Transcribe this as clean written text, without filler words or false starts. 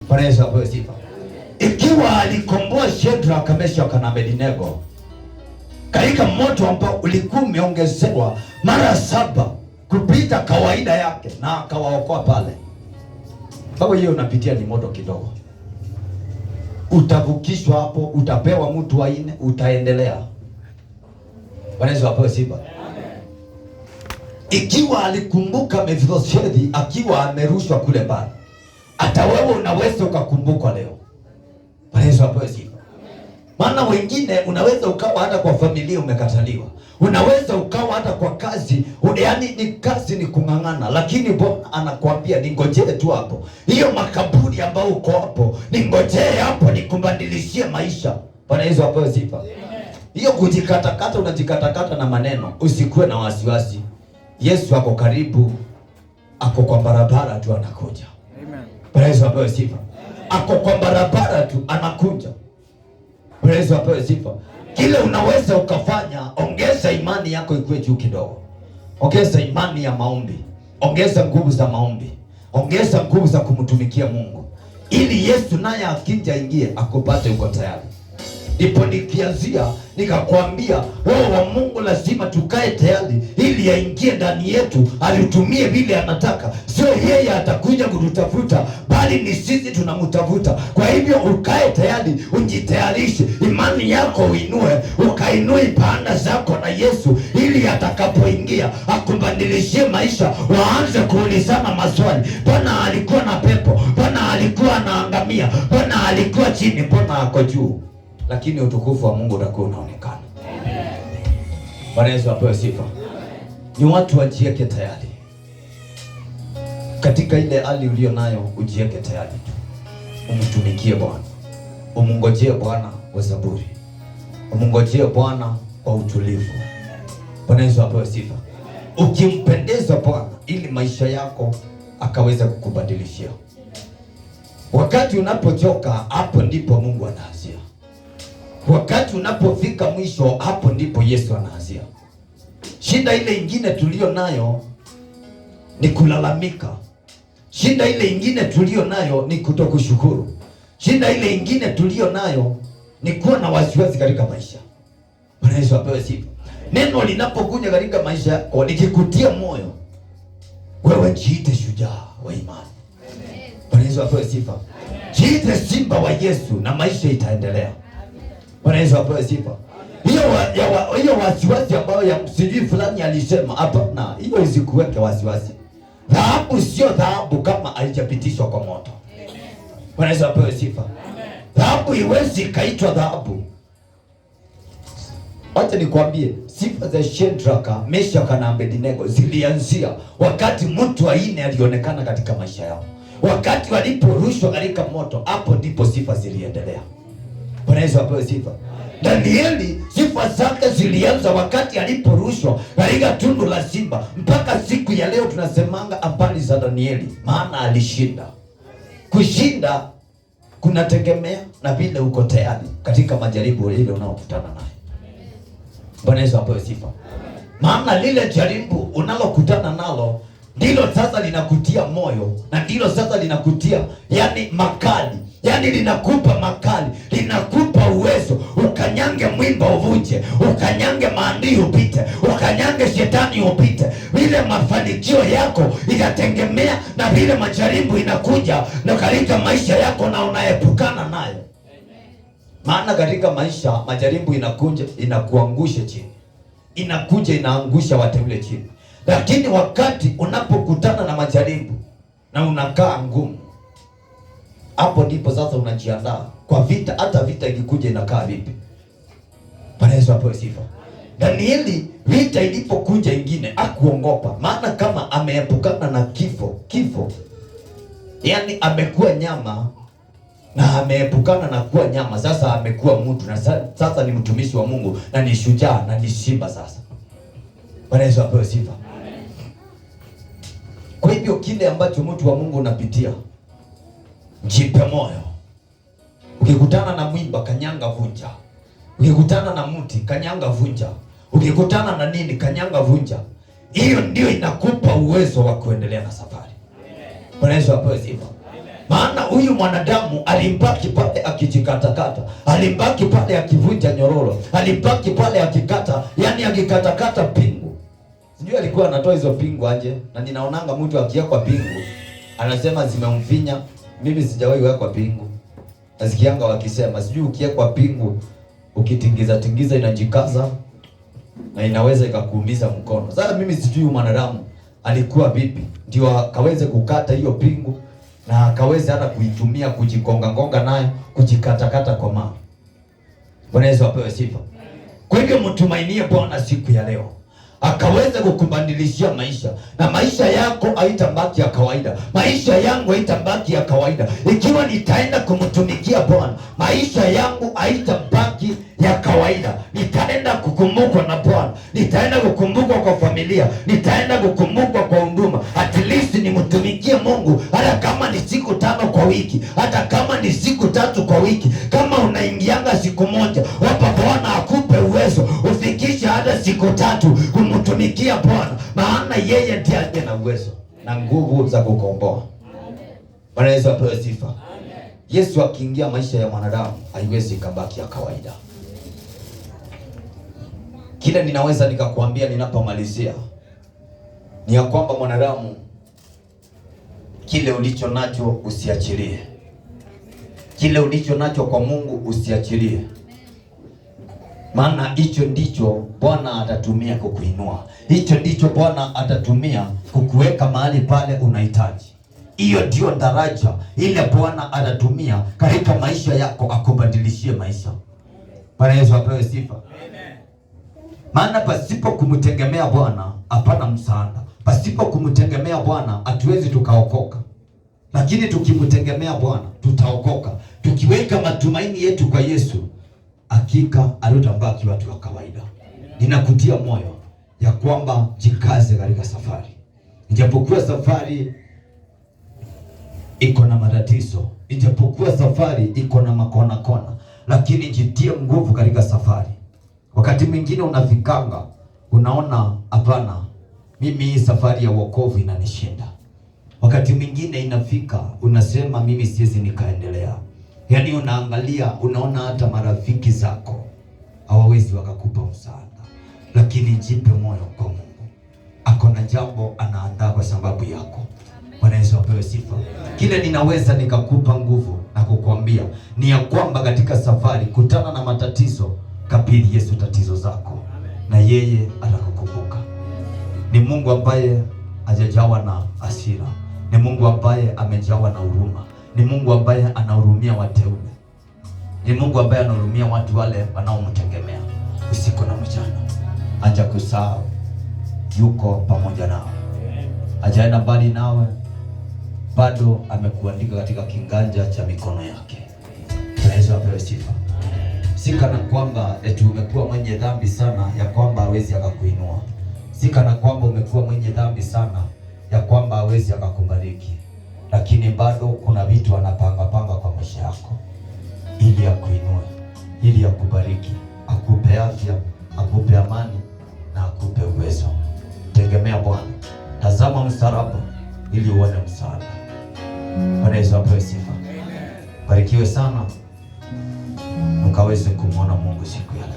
Bwana Yesu apewe sifa. Ikiwa alikomboa Shadraka, Meshaki na Abednego katika moto ambao ulikuwa umeongezewa mara 7 kupita kawaida yake, na akawaokoa pale. Sababu hiyo unapitia ni moto kidogo, utavukishwa hapo, utapewa mtu wa 4, utaendelea. Bwana Yesu apewe sifa. Ikiwa alikumbuka Mefiboshethi akiwa amerushwa kule mbali, hata wewe unaweza ukakumbukwa leo. Bwana Yesu apewe sifa. Maana wengine unaweza ukawa hata kwa familia umekataliwa, unaweza ukawa hata kwa kazi, yaani ni kazi ni kung'ang'ana, lakini Bwana anakuambia ningojee tu hapo, hiyo makaburi ambao uko hapo, ningojee hapo nikubadilishie maisha. Bwana Yesu apewe sifa. Hiyo kujikatakata, unajikatakata na maneno, usikuwe na wasiwasi. Yesu ako karibu, ako kwa barabara tu anakuja. Amen. Bwana Yesu apewe sifa. Ako kwa barabara tu anakuja. Bwana Yesu apewe sifa. Kile unaweza ukafanya, ongeza imani yako ikuwe juu kidogo. Ongeza imani ya maombi. Ongeza nguvu za maombi. Ongeza nguvu za kumtumikia Mungu. Ili Yesu naye akija ingie akupate uko tayari. Ndipo nikianzia nikakwambia Roho wa Mungu lazima tukae tayari ili aingie ndani yetu, alitumie vile anataka. Sio yeye atakuja kututafuta, bali ni sisi tunamtafuta. Kwa hivyo ukae tayari, unjitayarishe, imani yako uinue, ukainue panda zako na Yesu, ili atakapoingia akubadilishie maisha. Waanze kuulizana maswali, Bwana alikuwa na pepo, Bwana alikuwa anaangamia, Bwana alikuwa chini, Bwana ako juu. Lakini utukufu wa Mungu utakuwa unaonekana. Bwana Yesu apewe sifa. Ni watu wajieke tayari. Katika ile hali ulio nayo, ujieke tayari tu. Umtumikie Bwana. Umngojee Bwana kwa saburi. Umngojee Bwana kwa utulivu. Bwana Yesu apewe sifa. Ukimpendeza Bwana ili maisha yako akaweza kukubadilishia. Wakati unapochoka, hapo ndipo Mungu anaanzia. Wakati unapofika mwisho, hapo ndipo Yesu anaanzia. Shida ile ingine tulio nayo ni kulalamika. Shida ile ingine tulio nayo ni kutokushukuru. Shida ile ingine tulio nayo ni kuwa na wasiwasi katika maisha. Bwana Yesu apewe sifa. Neno linapokuja katika maisha yako likikutia moyo, wewe jiite shujaa wa imani. Bwana Yesu apewe sifa. Jiite simba wa Yesu na maisha itaendelea. Bwana Yesu apewe sifa. Hiyo wasiwasi ambayo ya msijui fulani alisema, hapana, hiyo isikuweke wasiwasi. Dhahabu sio dhahabu kama haijapitishwa kwa moto. Bwana Yesu apewe sifa. Dhahabu iwezi kaitwa dhahabu. Acha nikwambie, sifa za Shadraka, Meshaki na Abednego zilianzia wakati mtu wa 4 alionekana katika maisha yao. Wakati waliporushwa katika moto, hapo ndipo sifa ziliendelea. Bwana Yesu apewe sifa. Danieli sifa zake zilianza wakati aliporushwa katika tundu la simba. Mpaka siku ya leo tunasemanga habari za Danieli, maana alishinda. Kushinda kunategemea na vile uko tayari katika majaribu ile unaokutana nayo. Bwana Yesu apewe sifa. Maana lile jaribu unalokutana nalo ndilo sasa linakutia moyo, na ndilo sasa linakutia makali. Linakupa makali, linakupa uwezo, ukanyange mwimba uvunje, ukanyange maadui upite, ukanyange shetani upite. Vile mafanikio yako itategemea na vile majaribu inakuja na katika maisha yako na unaepukana nayo. Maana katika maisha majaribu inakuja inakuangusha chini, inakuja inaangusha wateule chini. Lakini wakati unapokutana na majaribu na unakaa ngumu, hapo ndipo sasa unajiandaa kwa vita. Hata vita ikikuja inakaa vipi? Bwana Yesu apewe sifa. Danieli vita ilipokuja ingine hakuongopa, maana kama ameepukana na kifo, amekuwa nyama na ameepukana na kuwa nyama, sasa amekuwa mtu, na sasa ni mtumishi wa Mungu na ni shujaa na ni simba sasa. Bwana Yesu apewe sifa. Kwa hivyo kile ambacho mtu wa Mungu unapitia, jipe moyo. Ukikutana na mwimba, kanyanga vunja. Ukikutana na mti, kanyanga vunja. Ukikutana na nini, kanyanga vunja. Hiyo ndio inakupa uwezo wa kuendelea na safari. Bwana Yesu apewe sifa. Maana huyu mwanadamu alimbaki pale akijikatakata, alimbaki pale akivunja nyororo, alimbaki pale akikata, yani akikatakata pingu. Sijui alikuwa anatoa hizo pingu aje, na ninaonanga mtu akiwekwa pingu anasema zimemfinya. Mimi sijawahi wekwa pingu. Nasikianga wakisema sijui ukiwekwa pingu ukitingiza inajikaza na inaweza ikakuumiza mkono. Sasa mimi sijui mwanadamu alikuwa vipi ndio akaweze kukata hiyo pingu na akaweze hata kuitumia kujikonga nayo, kujikatakata kwa maana. Bwana Yesu apewe sifa. Kwa hivyo mtumainie Bwana siku ya leo, akaweza kukubadilishia maisha, na maisha yako haitabaki ya kawaida, maisha yangu haitabaki ya kawaida. Ikiwa nitaenda kumtumikia Bwana, maisha yangu haitabaki ya kawaida. Nitaenda kukumbukwa na Bwana, nitaenda kukumbukwa kwa familia, nitaenda kukumbukwa kwa huduma. At least nimtumikie Mungu, hata kama ni siku 5 kwa wiki, hata kama ni siku 3 kwa wiki. Kama unaingianga siku moja, wapa Bwana akupe uwezo ufikishe hata siku 3 kumtumikia Bwana, maana yeye ndiye aliye na uwezo na nguvu za kukomboa. Bwana Yesu apewe sifa. Yesu akiingia maisha ya mwanadamu haiwezi kabaki ya kawaida. Kile ninaweza nikakwambia ninapomalizia ni ya kwamba mwanadamu, kile ulicho nacho usiachilie. Kile ulicho nacho kwa Mungu usiachilie. Maana hicho ndicho Bwana atatumia kukuinua. Hicho ndicho Bwana atatumia kukuweka mahali pale unahitaji. Hiyo ndio daraja ile Bwana atatumia katika maisha yako akubadilishie maisha. Bwana Yesu apewe sifa. Amen. Maana pasipo kumtegemea Bwana hapana msaada. Pasipo kumtegemea Bwana hatuwezi tukaokoka. Lakini tukimtegemea Bwana tutaokoka. Tukiweka matumaini yetu kwa Yesu, hakika hatutabaki watu wa kawaida. Ninakutia moyo ya kwamba jikaze katika safari. Ijapokuwa safari iko na matatizo, ijapokuwa safari iko na makona, lakini jitie nguvu katika safari. Wakati mwingine unafikanga, unaona hapana, mimi hii safari ya wokovu inanishinda. Wakati mwingine inafika, unasema mimi siwezi nikaendelea. Yaani unaangalia, unaona hata marafiki zako hawawezi wakakupa msaada. Lakini jipe moyo kwa Mungu. Ako na jambo anaandaa kwa sababu yako. Bwana Yesu apewe sifa. Kile ninaweza nikakupa nguvu na kukuambia ni ya kwamba katika safari kutana na matatizo, kabidhi Yesu tatizo zako na yeye atakukumbuka. Ni Mungu ambaye hajajawa na hasira. Ni Mungu ambaye amejawa na huruma. Ni Mungu ambaye anahurumia wateule. Ni Mungu ambaye anahurumia watu wale wanaomtegemea usiku na mchana. Hajakusahau, yuko pamoja nao. Hajaenda mbali nawe, bado amekuandika katika kinganja cha mikono yake. Yesu apewe sifa. Si kana kwamba eti umekuwa mwenye dhambi sana ya kwamba hawezi akakuinua. Si kana kwamba umekuwa mwenye dhambi sana ya kwamba hawezi akakubariki. Lakini bado kuna vitu anapanga kwa maisha yako ili akuinue, ili akubariki, akupe afya, akupe amani na akupe uwezo. Tegemea Bwana. Tazama msalaba ili uone msaada. Bwana Yesu apewe sifa. Barikiwe sana, mkaweze kumwona Mungu siku ya leo.